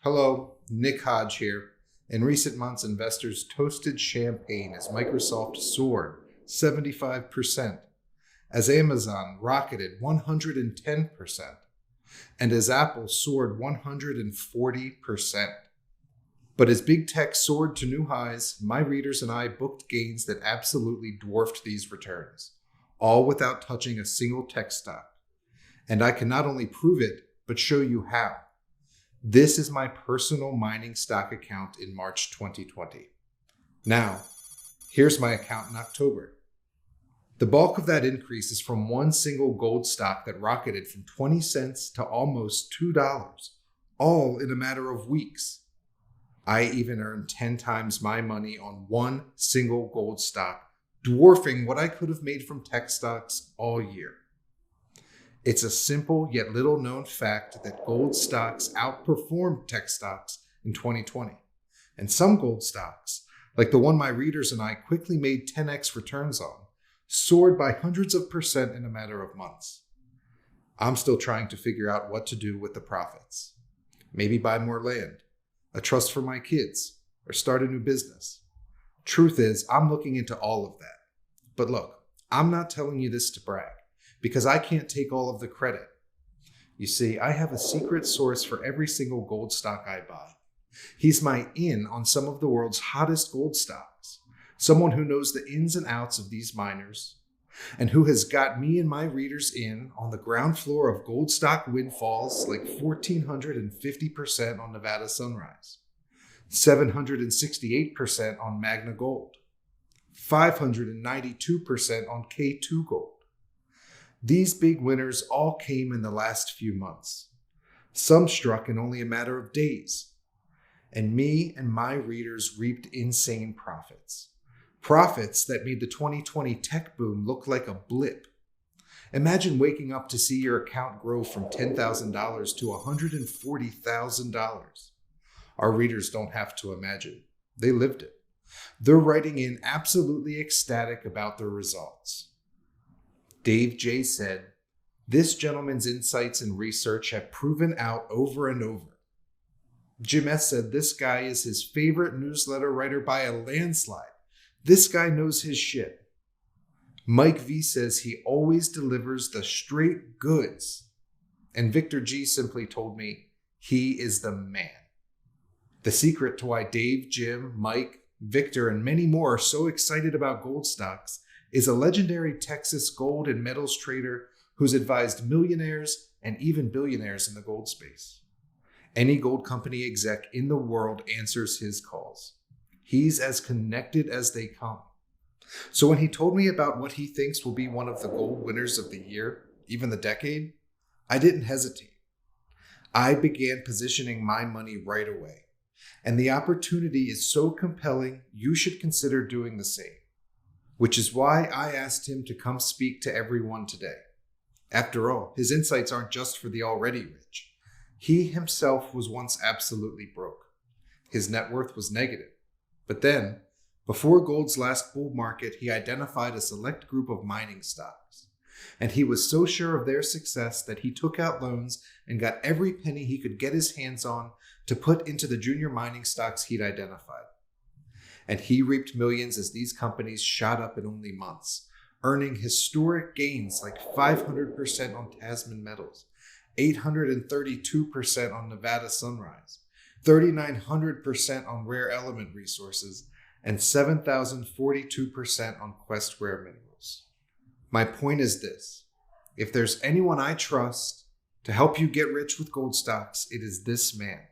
Hello, Nick Hodge here. In recent months, investors toasted champagne as Microsoft soared 75%, as Amazon rocketed 110%, and as Apple soared 140%. But as big tech soared to new highs, my readers and I booked gains that absolutely dwarfed these returns, all without touching a single tech stock. And I can not only prove it, but show you how. This is my personal mining stock account in March 2020. Now, here's my account in October. The bulk of that increase is from one single gold stock that rocketed from 20 cents to almost $2, all in a matter of weeks. I even earned 10 times my money on one single gold stock, dwarfing what I could have made from tech stocks all year. It's a simple yet little known fact that gold stocks outperformed tech stocks in 2020. And some gold stocks, like the one my readers and I quickly made 10x returns on, soared by hundreds of percent in a matter of months. I'm still trying to figure out what to do with the profits. Maybe buy more land, a trust for my kids, or start a new business. Truth is, I'm looking into all of that. But look, I'm not telling you this to brag, because I can't take all of the credit. You see, I have a secret source for every single gold stock I buy. He's my in on some of the world's hottest gold stocks, someone who knows the ins and outs of these miners, and who has got me and my readers in on the ground floor of gold stock windfalls like 1,450% on Nevada Sunrise, 768% on Magna Gold, 592% on K2 Gold. These big winners all came in the last few months. Some struck in only a matter of days. And me and my readers reaped insane profits. Profits that made the 2020 tech boom look like a blip. Imagine waking up to see your account grow from $10,000 to $140,000. Our readers don't have to imagine. They lived it. They're writing in absolutely ecstatic about their results. Dave J. said, "This gentleman's insights and research have proven out over and over." Jim S. said, "This guy is his favorite newsletter writer by a landslide. This guy knows his shit." Mike V. says he always delivers the straight goods. And Victor G. simply told me he is the man. The secret to why Dave, Jim, Mike, Victor, and many more are so excited about gold stocks is a legendary Texas gold and metals trader who's advised millionaires and even billionaires in the gold space. Any gold company exec in the world answers his calls. He's as connected as they come. So when he told me about what he thinks will be one of the gold winners of the year, even the decade, I didn't hesitate. I began positioning my money right away. And the opportunity is so compelling, you should consider doing the same. Which is why I asked him to come speak to everyone today. After all, his insights aren't just for the already rich. He himself was once absolutely broke. His net worth was negative. But then, before gold's last bull market, he identified a select group of mining stocks. And he was so sure of their success that he took out loans and got every penny he could get his hands on to put into the junior mining stocks he'd identified. And he reaped millions as these companies shot up in only months, earning historic gains like 500% on Tasman Metals, 832% on Nevada Sunrise, 3,900% on Rare Element Resources, and 7,042% on Quest Rare Minerals. My point is this: if there's anyone I trust to help you get rich with gold stocks, it is this man.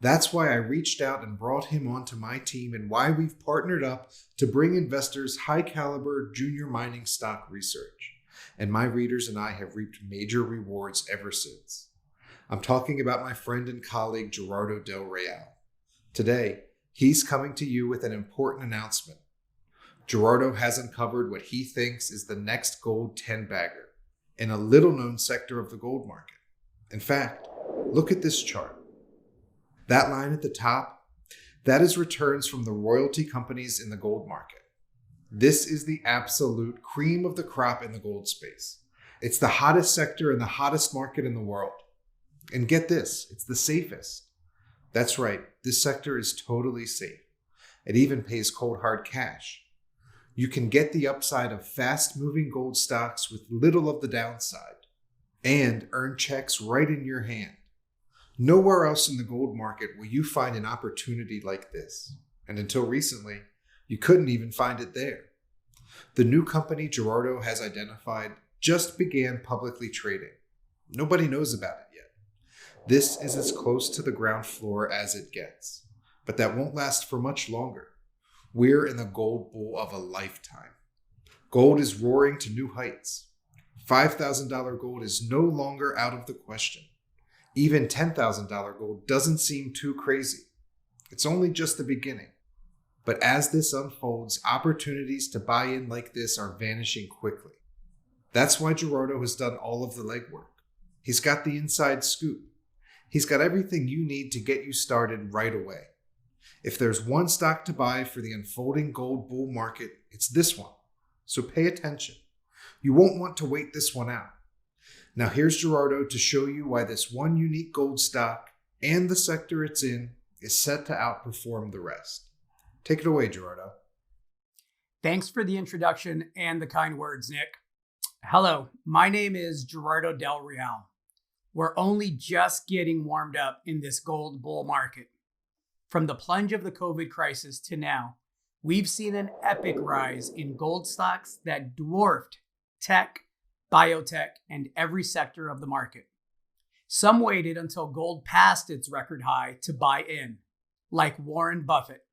That's why I reached out and brought him onto my team, and why we've partnered up to bring investors high caliber junior mining stock research. And my readers and I have reaped major rewards ever since. I'm talking about my friend and colleague, Gerardo Del Real. Today, he's coming to you with an important announcement. Gerardo has uncovered what he thinks is the next gold 10-bagger in a little-known sector of the gold market. In fact, look at this chart. That line at the top, that is returns from the royalty companies in the gold market. This is the absolute cream of the crop in the gold space. It's the hottest sector and the hottest market in the world. And get this, it's the safest. That's right, this sector is totally safe. It even pays cold hard cash. You can get the upside of fast moving gold stocks with little of the downside and earn checks right in your hand. Nowhere else in the gold market will you find an opportunity like this. And until recently, you couldn't even find it there. The new company Gerardo has identified just began publicly trading. Nobody knows about it yet. This is as close to the ground floor as it gets, but that won't last for much longer. We're in the gold bull of a lifetime. Gold is roaring to new heights. $5,000 gold is no longer out of the question. Even $10,000 gold doesn't seem too crazy. It's only just the beginning. But as this unfolds, opportunities to buy in like this are vanishing quickly. That's why Gerardo has done all of the legwork. He's got the inside scoop. He's got everything you need to get you started right away. If there's one stock to buy for the unfolding gold bull market, it's this one. So pay attention. You won't want to wait this one out. Now here's Gerardo to show you why this one unique gold stock and the sector it's in is set to outperform the rest. Take it away, Gerardo. Thanks for the introduction and the kind words, Nick. Hello, my name is Gerardo Del Real. We're only just getting warmed up in this gold bull market. From the plunge of the COVID crisis to now, we've seen an epic rise in gold stocks that dwarfed tech, biotech, and every sector of the market. Some waited until gold passed its record high to buy in, like Warren Buffett.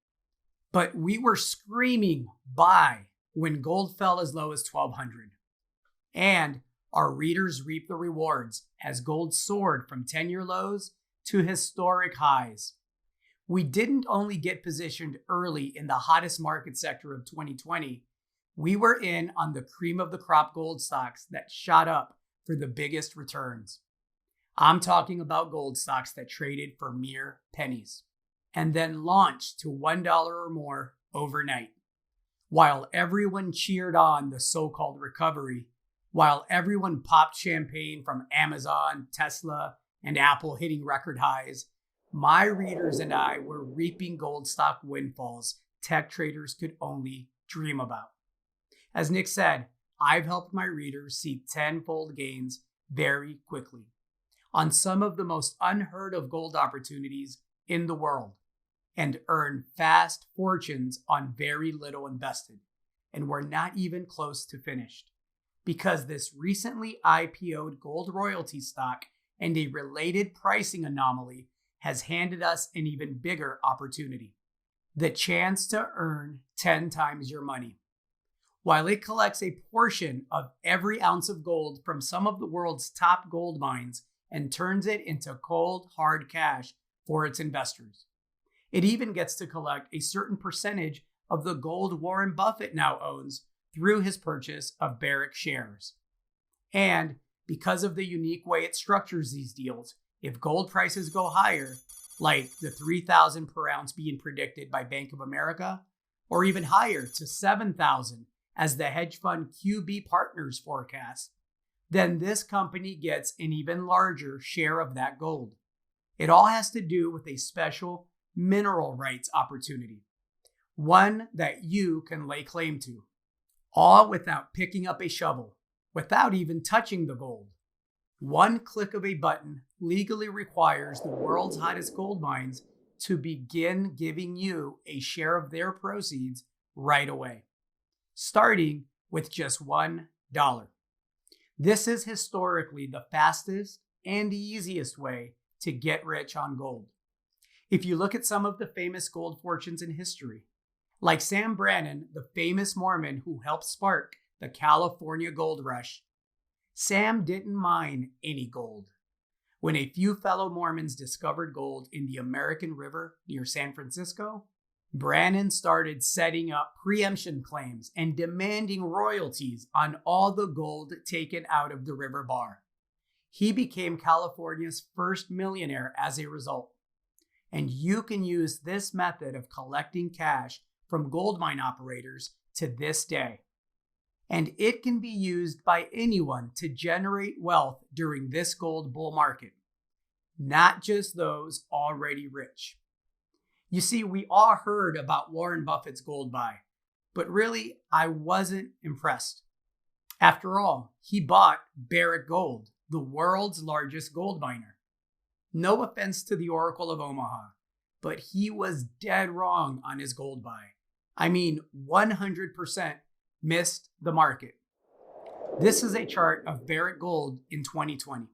But we were screaming buy when gold fell as low as $1,200. And our readers reaped the rewards as gold soared from 10-year lows to historic highs. We didn't only get positioned early in the hottest market sector of 2020, we were in on the cream of the crop gold stocks that shot up for the biggest returns. I'm talking about gold stocks that traded for mere pennies and then launched to $1 or more overnight. While everyone cheered on the so-called recovery, while everyone popped champagne from Amazon, Tesla, and Apple hitting record highs, my readers and I were reaping gold stock windfalls tech traders could only dream about. As Nick said, I've helped my readers see tenfold gains very quickly on some of the most unheard of gold opportunities in the world and earn fast fortunes on very little invested. And we're not even close to finished because this recently IPO'd gold royalty stock and a related pricing anomaly has handed us an even bigger opportunity, the chance to earn 10 times your money. While it collects a portion of every ounce of gold from some of the world's top gold mines and turns it into cold, hard cash for its investors. It even gets to collect a certain percentage of the gold Warren Buffett now owns through his purchase of Barrick shares. And because of the unique way it structures these deals, if gold prices go higher, like the $3,000 per ounce being predicted by Bank of America, or even higher to $7,000 as the hedge fund QB Partners forecast, then this company gets an even larger share of that gold. It all has to do with a special mineral rights opportunity, one that you can lay claim to, all without picking up a shovel, without even touching the gold. One click of a button legally requires the world's hottest gold mines to begin giving you a share of their proceeds right away, starting with just $1. This is historically the fastest and easiest way to get rich on gold. If you look at some of the famous gold fortunes in history, like Sam Brannan, the famous Mormon who helped spark the California gold rush, Sam didn't mine any gold. When a few fellow Mormons discovered gold in the American River near San Francisco, Brannan started setting up preemption claims and demanding royalties on all the gold taken out of the river bar. He became California's first millionaire as a result. And you can use this method of collecting cash from gold mine operators to this day. And it can be used by anyone to generate wealth during this gold bull market. not just those already rich. You see, we all heard about Warren Buffett's gold buy, but really, I wasn't impressed. After all, he bought Barrick Gold, the world's largest gold miner. No offense to the Oracle of Omaha, but he was dead wrong on his gold buy. I mean, 100% missed the market. This is a chart of Barrick Gold in 2020.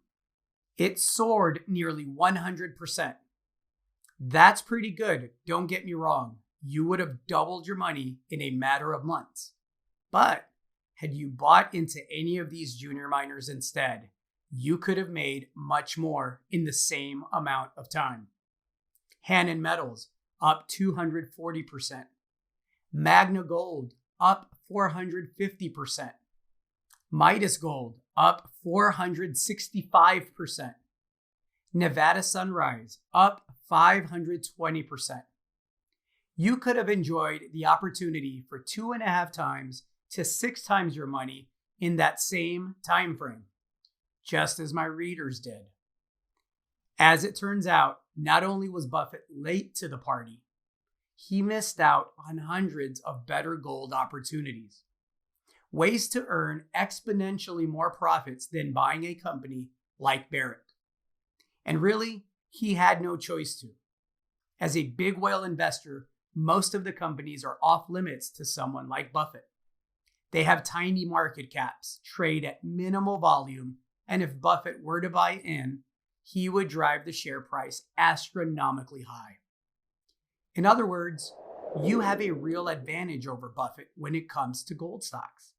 It soared nearly 100%. That's pretty good, don't get me wrong. You would have doubled your money in a matter of months. But had you bought into any of these junior miners instead, you could have made much more in the same amount of time. Hannon Metals up 240%. Magna Gold up 450%. Midas Gold up 465%. Nevada Sunrise up 520%. You could have enjoyed the opportunity for 2.5 times to 6 times your money in that same time frame, just as my readers did. As it turns out, not only was Buffett late to the party, he missed out on hundreds of better gold opportunities. Ways to earn exponentially more profits than buying a company like Barrick. And really, he had no choice to. As a big whale investor, most of the companies are off limits to someone like Buffett. They have tiny market caps, trade at minimal volume, and if Buffett were to buy in, he would drive the share price astronomically high. In other words, you have a real advantage over Buffett when it comes to gold stocks.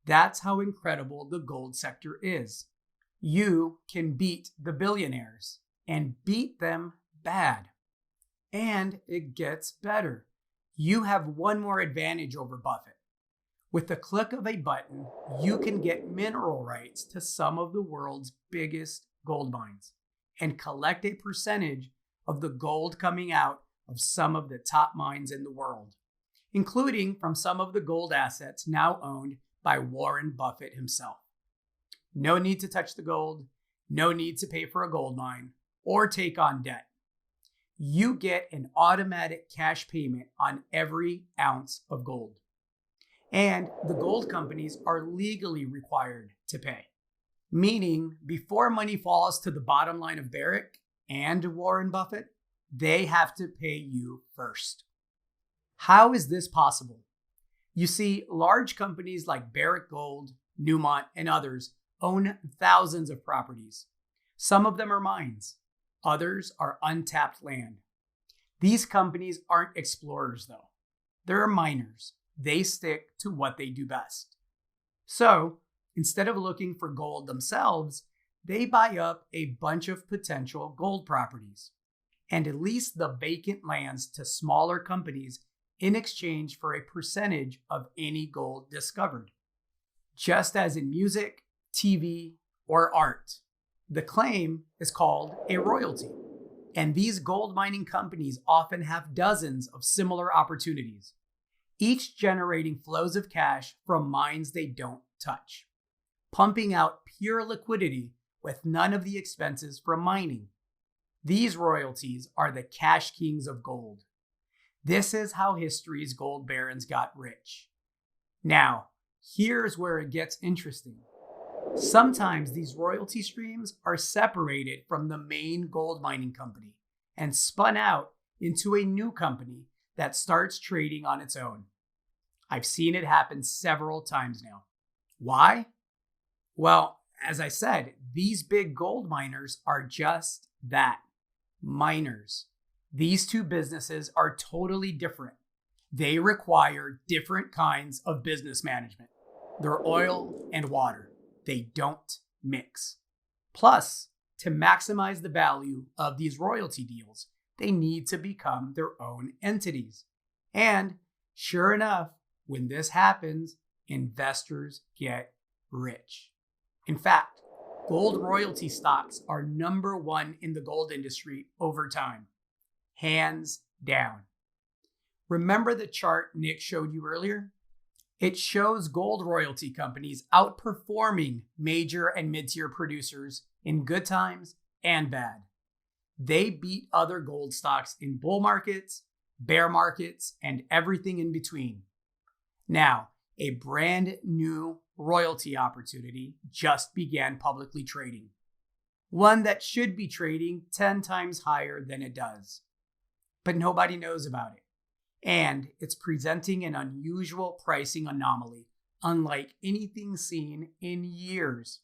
That's how incredible the gold sector is. You can beat the billionaires and beat them bad. And it gets better. You have one more advantage over Buffett. With the click of a button, you can get mineral rights to some of the world's biggest gold mines and collect a percentage of the gold coming out of some of the top mines in the world, including from some of the gold assets now owned by Warren Buffett himself. No need to touch the gold, no need to pay for a gold mine or take on debt. You get an automatic cash payment on every ounce of gold. And the gold companies are legally required to pay, meaning before money falls to the bottom line of Barrick and Warren Buffett, they have to pay you first. How is this possible? You see, large companies like Barrick Gold, Newmont, and others own thousands of properties. Some of them are mines. Others are untapped land. These companies aren't explorers, though. They're miners. They stick to what they do best. So, instead of looking for gold themselves, they buy up a bunch of potential gold properties and lease the vacant lands to smaller companies in exchange for a percentage of any gold discovered. Just as in music, TV, or art, the claim is called a royalty. And these gold mining companies often have dozens of similar opportunities, each generating flows of cash from mines they don't touch, pumping out pure liquidity with none of the expenses from mining. These royalties are the cash kings of gold. This is how history's gold barons got rich. Now, here's where it gets interesting. Sometimes these royalty streams are separated from the main gold mining company and spun out into a new company that starts trading on its own. I've seen it happen several times now. Why? Well, as I said, these big gold miners are just that, miners. These two businesses are totally different. They require different kinds of business management. They're oil and water. They don't mix. Plus, to maximize the value of these royalty deals, they need to become their own entities. And sure enough, when this happens, investors get rich. In fact, gold royalty stocks are number one in the gold industry over time. Hands down. Remember the chart Nick showed you earlier? It shows gold royalty companies outperforming major and mid-tier producers in good times and bad. They beat other gold stocks in bull markets, bear markets, and everything in between. Now, a brand new royalty opportunity just began publicly trading. One that should be trading 10 times higher than it does. But nobody knows about it. And it's presenting an unusual pricing anomaly, unlike anything seen in years.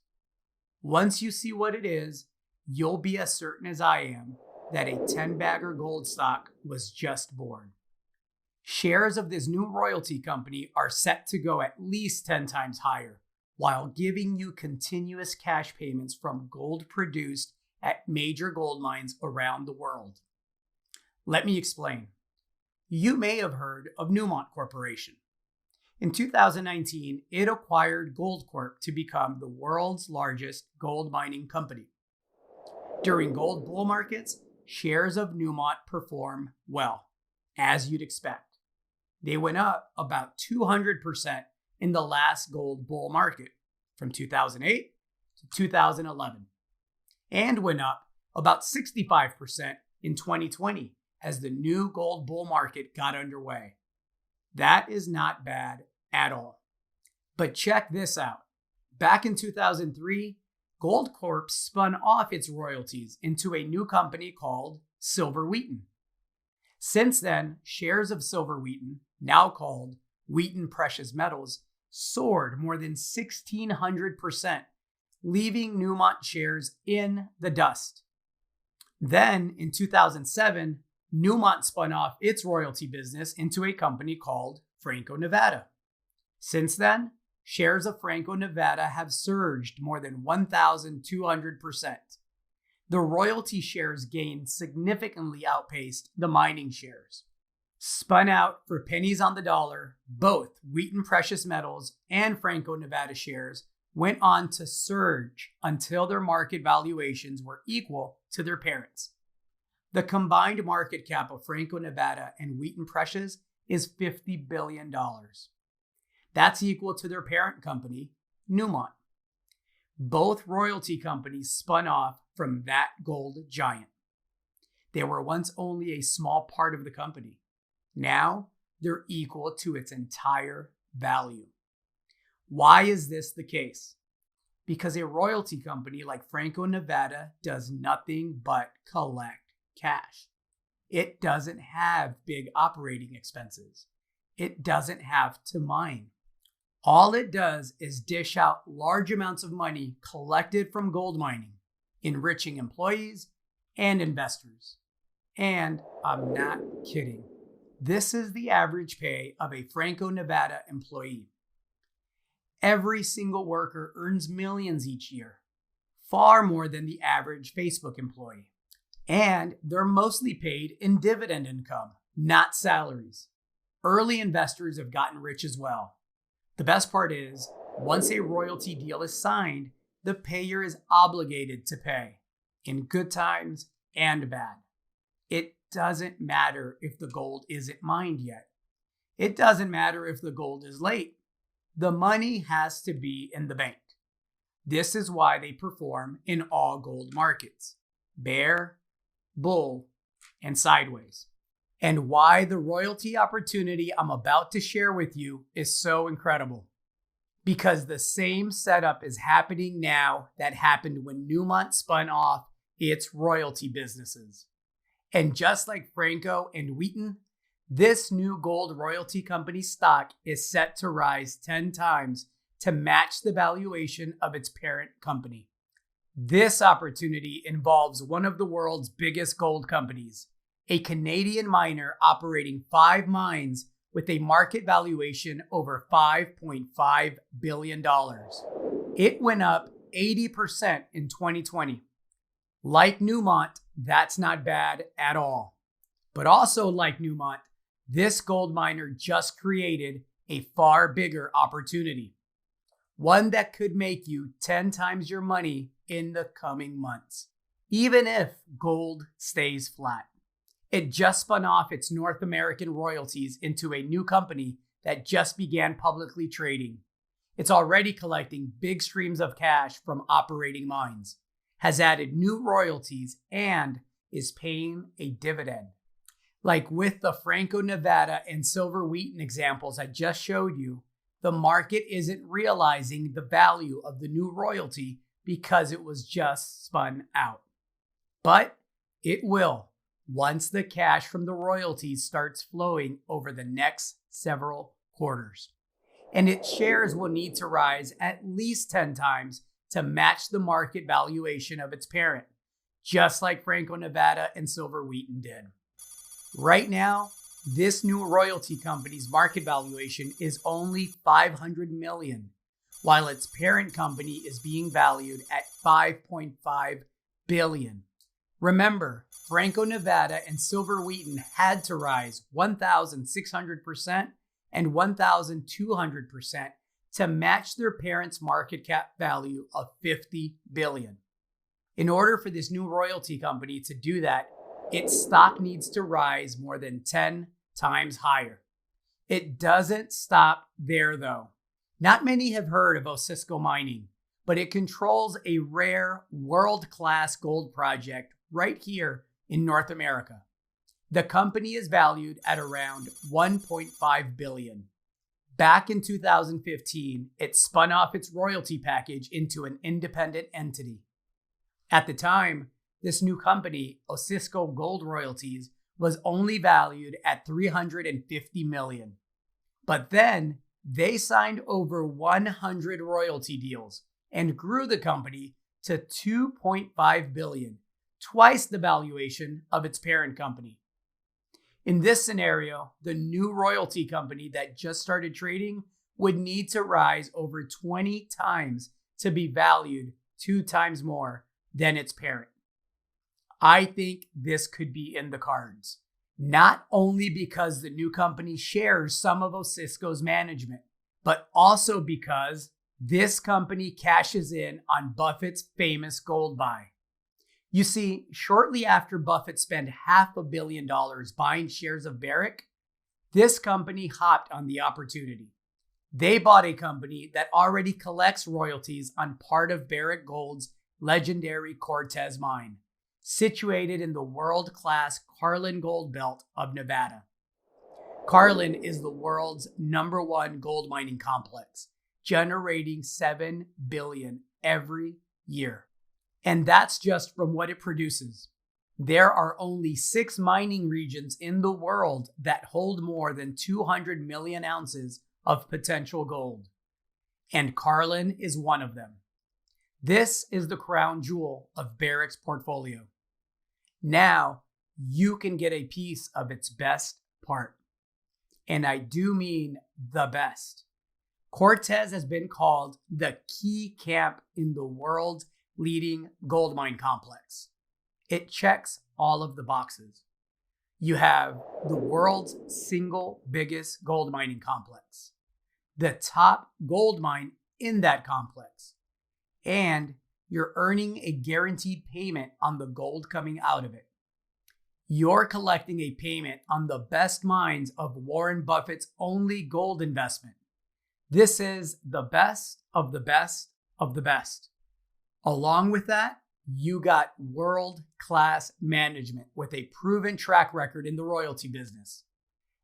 Once you see what it is, you'll be as certain as I am that a 10-bagger gold stock was just born. Shares of this new royalty company are set to go at least 10 times higher, while giving you continuous cash payments from gold produced at major gold mines around the world. Let me explain. You may have heard of Newmont Corporation. In 2019, it acquired Goldcorp to become the world's largest gold mining company. During gold bull markets, shares of Newmont perform well, as you'd expect. They went up about 200% in the last gold bull market from 2008 to 2011, and went up about 65% in 2020 as the new gold bull market got underway. That is not bad at all. But check this out. Back in 2003, Goldcorp spun off its royalties into a new company called Silver Wheaton. Since then, shares of Silver Wheaton, now called Wheaton Precious Metals, soared more than 1,600%, leaving Newmont shares in the dust. Then, in 2007, Newmont spun off its royalty business into a company called Franco-Nevada. Since then, shares of Franco-Nevada have surged more than 1,200%. The royalty shares gain significantly outpaced the mining shares. Spun out for pennies on the dollar, both Wheaton Precious Metals and Franco-Nevada shares went on to surge until their market valuations were equal to their parents. The combined market cap of Franco-Nevada and Wheaton Precious is $50 billion. That's equal to their parent company, Newmont. Both royalty companies spun off from that gold giant. They were once only a small part of the company. Now they're equal to its entire value. Why is this the case? Because a royalty company like Franco-Nevada does nothing but collect cash. It doesn't have big operating expenses. It doesn't have to mine. All it does is dish out large amounts of money collected from gold mining, enriching employees and investors. And I'm not kidding. This is the average pay of a Franco-Nevada employee. Every single worker earns millions each year, far more than the average Facebook employee. And they're mostly paid in dividend income, not salaries. Early investors have gotten rich as well. The best part is, once a royalty deal is signed, the payer is obligated to pay, in good times and bad. It doesn't matter if the gold isn't mined yet. It doesn't matter if the gold is late. The money has to be in the bank. This is why they perform in all gold markets, bear, bull, and sideways. And why the royalty opportunity I'm about to share with you is so incredible. Because the same setup is happening now that happened when Newmont spun off its royalty businesses. And just like Franco and Wheaton, this new gold royalty company stock is set to rise 10 times to match the valuation of its parent company. This opportunity involves one of the world's biggest gold companies, a Canadian miner operating 5 mines with a market valuation over $5.5 billion. It went up 80% in 2020. Like Newmont, that's not bad at all. But also like Newmont, this gold miner just created a far bigger opportunity. One that could make you 10 times your money in the coming months, even if gold stays flat. It just spun off its North American royalties into a new company that just began publicly trading. It's already collecting big streams of cash from operating mines, has added new royalties, and is paying a dividend. Like with the Franco-Nevada and Silver Wheaton examples I just showed you, the market isn't realizing the value of the new royalty because it was just spun out. But it will once the cash from the royalties starts flowing over the next several quarters. And its shares will need to rise at least 10 times to match the market valuation of its parent, just like Franco-Nevada and Silver Wheaton did. Right now, this new royalty company's market valuation is only $500 million, while its parent company is being valued at $5.5 billion. Remember, Franco-Nevada and Silver Wheaton had to rise 1,600% and 1,200% to match their parent's market cap value of $50 billion. In order for this new royalty company to do that, its stock needs to rise more than 10 times higher. It doesn't stop there, though. Not many have heard of Osisko Mining, but it controls a rare, world-class gold project right here in North America. The company is valued at around $1.5 billion. Back in 2015, it spun off its royalty package into an independent entity. At the time, this new company, Osisko Gold Royalties, was only valued at $350 million. But then they signed over 100 royalty deals and grew the company to $2.5 billion, twice the valuation of its parent company. In this scenario, the new royalty company that just started trading would need to rise over 20 times to be valued 2 times more than its parent. I think this could be in the cards, not only because the new company shares some of Osisko's management, but also because this company cashes in on Buffett's famous gold buy. You see, shortly after Buffett spent $500 million buying shares of Barrick, this company hopped on the opportunity. They bought a company that already collects royalties on part of Barrick Gold's legendary Cortez mine, situated in the world-class Carlin Gold Belt of Nevada. Carlin is the world's #1 gold mining complex, generating $7 billion every year. And that's just from what it produces. There are only 6 mining regions in the world that hold more than 200 million ounces of potential gold. And Carlin is one of them. This is the crown jewel of Barrick's portfolio. Now you can get a piece of its best part. And I do mean the best. Cortez has been called the key camp in the world's leading gold mine complex. It checks all of the boxes. You have the world's single biggest gold mining complex, the top gold mine in that complex, and you're earning a guaranteed payment on the gold coming out of it. You're collecting a payment on the best mines of Warren Buffett's only gold investment. This is the best of the best of the best. Along with that, you got world-class management with a proven track record in the royalty business.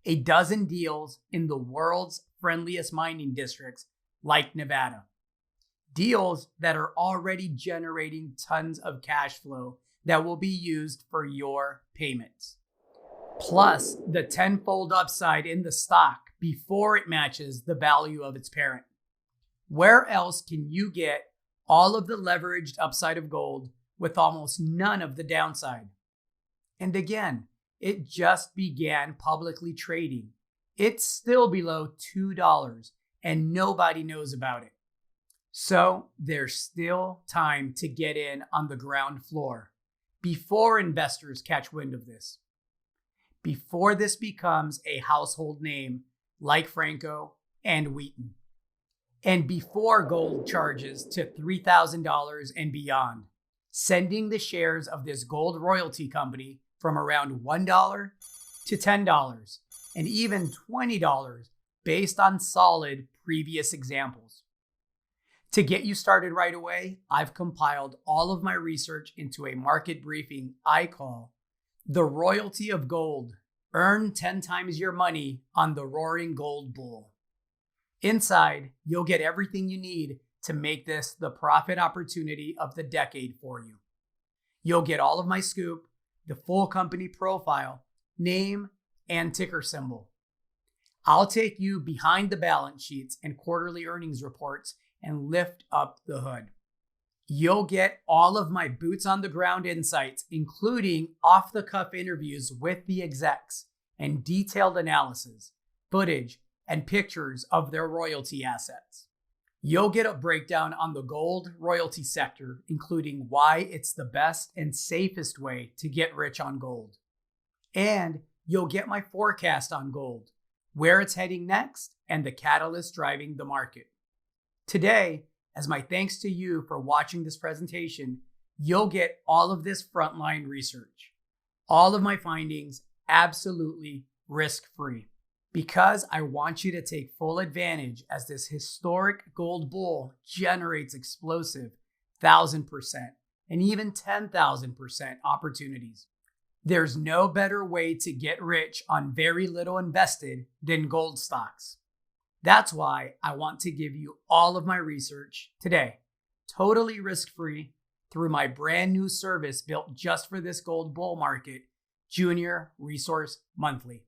A dozen deals in the world's friendliest mining districts like Nevada. Deals that are already generating tons of cash flow that will be used for your payments. Plus the tenfold upside in the stock before it matches the value of its parent. Where else can you get all of the leveraged upside of gold with almost none of the downside? And again, it just began publicly trading. It's still below $2 and nobody knows about it. So there's still time to get in on the ground floor before investors catch wind of this. Before this becomes a household name like Franco and Wheaton. And before gold charges to $3,000 and beyond, sending the shares of this gold royalty company from around $1 to $10 and even $20 based on solid previous examples. To get you started right away, I've compiled all of my research into a market briefing I call The royalty of gold. Earn 10 times your money on the roaring gold bull. Inside, you'll get everything you need to make this the profit opportunity of the decade for you. You'll get all of my scoop, the full company profile, name, and ticker symbol. I'll take you behind the balance sheets and quarterly earnings reports and lift up the hood. You'll get all of my boots on the ground insights, including off-the-cuff interviews with the execs and detailed analysis, footage, and pictures of their royalty assets. You'll get a breakdown on the gold royalty sector, including why it's the best and safest way to get rich on gold. And you'll get my forecast on gold, where it's heading next, and the catalyst driving the market. Today, as my thanks to you for watching this presentation, you'll get all of this frontline research, all of my findings absolutely risk-free, because I want you to take full advantage as this historic gold bull generates explosive 1,000% and even 10,000% opportunities. There's no better way to get rich on very little invested than gold stocks. That's why I want to give you all of my research today, totally risk-free, through my brand new service built just for this gold bull market, Junior Resource Monthly.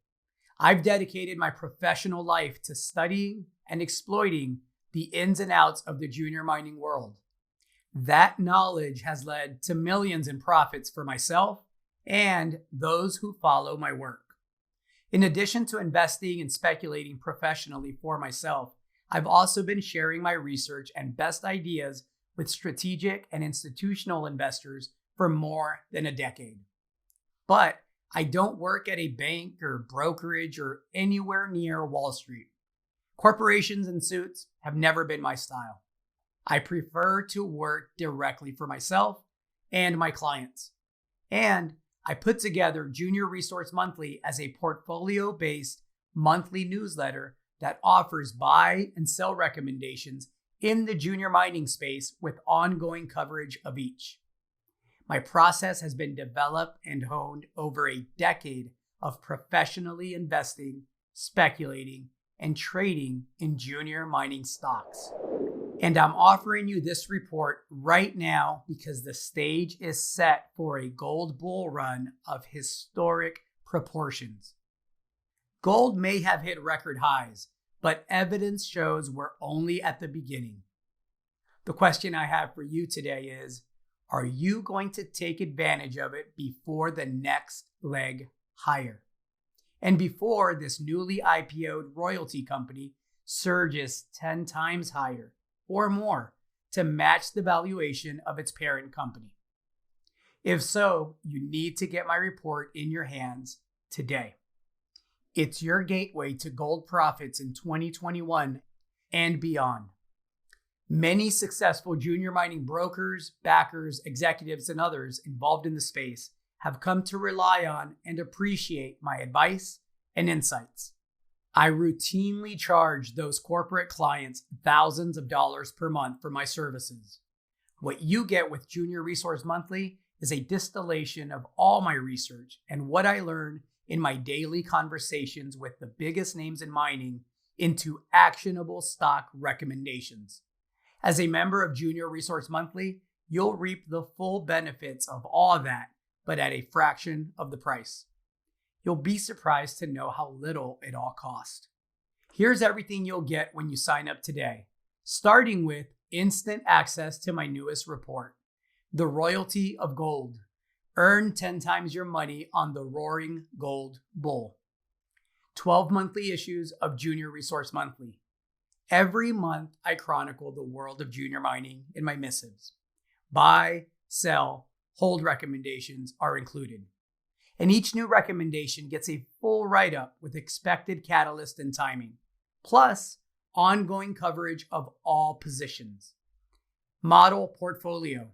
I've dedicated my professional life to studying and exploiting the ins and outs of the junior mining world. That knowledge has led to millions in profits for myself and those who follow my work. In addition to investing and speculating professionally for myself, I've also been sharing my research and best ideas with strategic and institutional investors for more than a decade. But I don't work at a bank or brokerage or anywhere near Wall Street. Corporations and suits have never been my style. I prefer to work directly for myself and my clients. And I put together Junior Resource Monthly as a portfolio-based monthly newsletter that offers buy and sell recommendations in the junior mining space with ongoing coverage of each. My process has been developed and honed over a decade of professionally investing, speculating, and trading in junior mining stocks. And I'm offering you this report right now because the stage is set for a gold bull run of historic proportions. Gold may have hit record highs, but evidence shows we're only at the beginning. The question I have for you today is, are you going to take advantage of it before the next leg higher? And before this newly IPO'd royalty company surges 10 times higher or more to match the valuation of its parent company? If so, you need to get my report in your hands today. It's your gateway to gold profits in 2021 and beyond. Many successful junior mining brokers, backers, executives, and others involved in the space have come to rely on and appreciate my advice and insights. I routinely charge those corporate clients thousands of dollars per month for my services. What you get with Junior Resource Monthly is a distillation of all my research and what I learn in my daily conversations with the biggest names in mining into actionable stock recommendations. As a member of Junior Resource Monthly, you'll reap the full benefits of all that, but at a fraction of the price. You'll be surprised to know how little it all costs. Here's everything you'll get when you sign up today, starting with instant access to my newest report, The Royalty of Gold. Earn 10 times your money on the roaring gold bull. 12 monthly issues of Junior Resource Monthly. Every month, I chronicle the world of junior mining in my missives. Buy, sell, hold recommendations are included. And each new recommendation gets a full write-up with expected catalyst and timing, plus ongoing coverage of all positions. Model portfolio.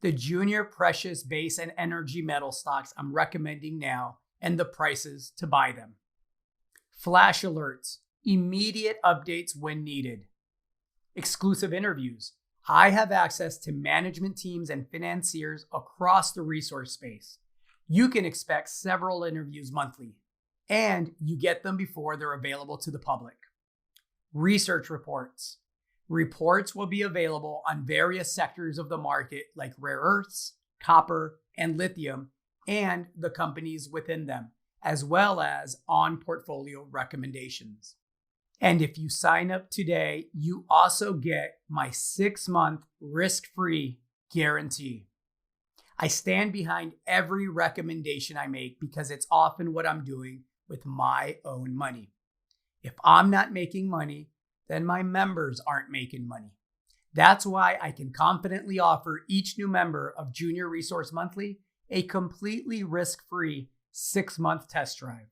The junior precious base and energy metal stocks I'm recommending now and the prices to buy them. Flash alerts. Immediate updates when needed. Exclusive interviews. I have access to management teams and financiers across the resource space. You can expect several interviews monthly, and you get them before they're available to the public. Research reports. Reports will be available on various sectors of the market like rare earths, copper, and lithium, and the companies within them, as well as on portfolio recommendations. And if you sign up today, you also get my 6-month risk-free guarantee. I stand behind every recommendation I make because it's often what I'm doing with my own money. If I'm not making money, then my members aren't making money. That's why I can confidently offer each new member of Junior Resource Monthly a completely risk-free 6-month test drive.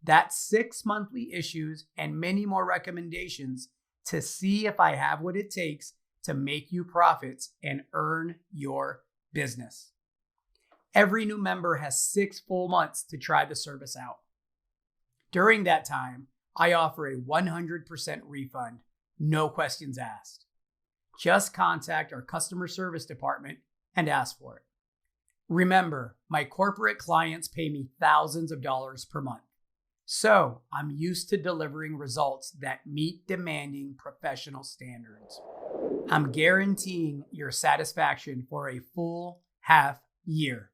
That's 6 monthly issues and many more recommendations to see if I have what it takes to make you profits and earn your business. Every new member has 6 full months to try the service out. During that time, I offer a 100% refund, no questions asked. Just contact our customer service department and ask for it. Remember, my corporate clients pay me thousands of dollars per month. So I'm used to delivering results that meet demanding professional standards. I'm guaranteeing your satisfaction for a full half year.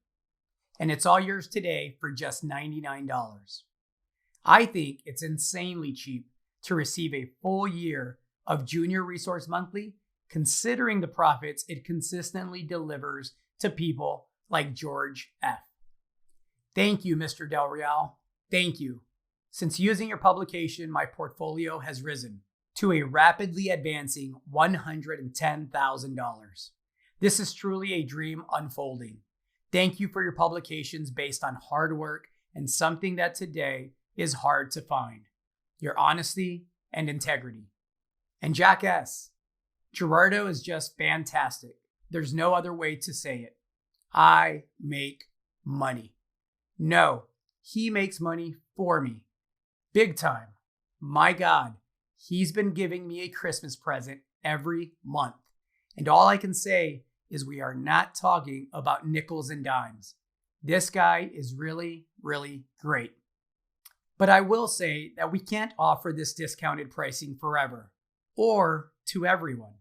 And it's all yours today for just $99. I think it's insanely cheap to receive a full year of Junior Resource Monthly, considering the profits it consistently delivers to people like George F. Thank you, Mr. Del Real. Thank you. Since using your publication, my portfolio has risen to a rapidly advancing $110,000. This is truly a dream unfolding. Thank you for your publications based on hard work and something that today is hard to find: your honesty and integrity. And Jack S., Gerardo is just fantastic. There's no other way to say it. I make money. No, he makes money for me. Big time. My God, he's been giving me a Christmas present every month. And all I can say is we are not talking about nickels and dimes. This guy is really, really great. But I will say that we can't offer this discounted pricing forever or to everyone.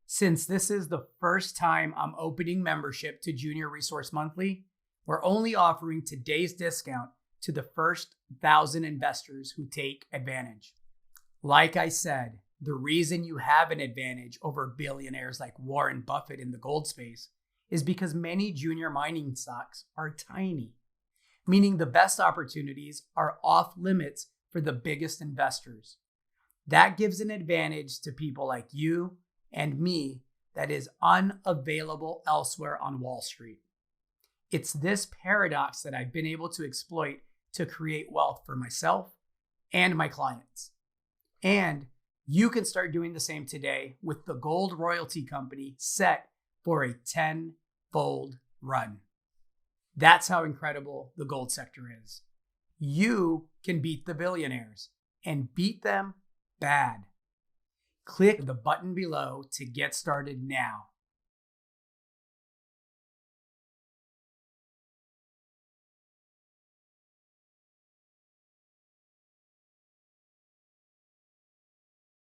Since this is the first time I'm opening membership to Junior Resource Monthly, we're only offering today's discount to the first 1,000 investors who take advantage. Like I said, the reason you have an advantage over billionaires like Warren Buffett in the gold space is because many junior mining stocks are tiny, meaning the best opportunities are off limits for the biggest investors. That gives an advantage to people like you and me that is unavailable elsewhere on Wall Street. It's this paradox that I've been able to exploit to create wealth for myself and my clients. And you can start doing the same today with the Gold Royalty Company set for a 10-fold run. That's how incredible the gold sector is. You can beat the billionaires and beat them bad. Click the button below to get started now.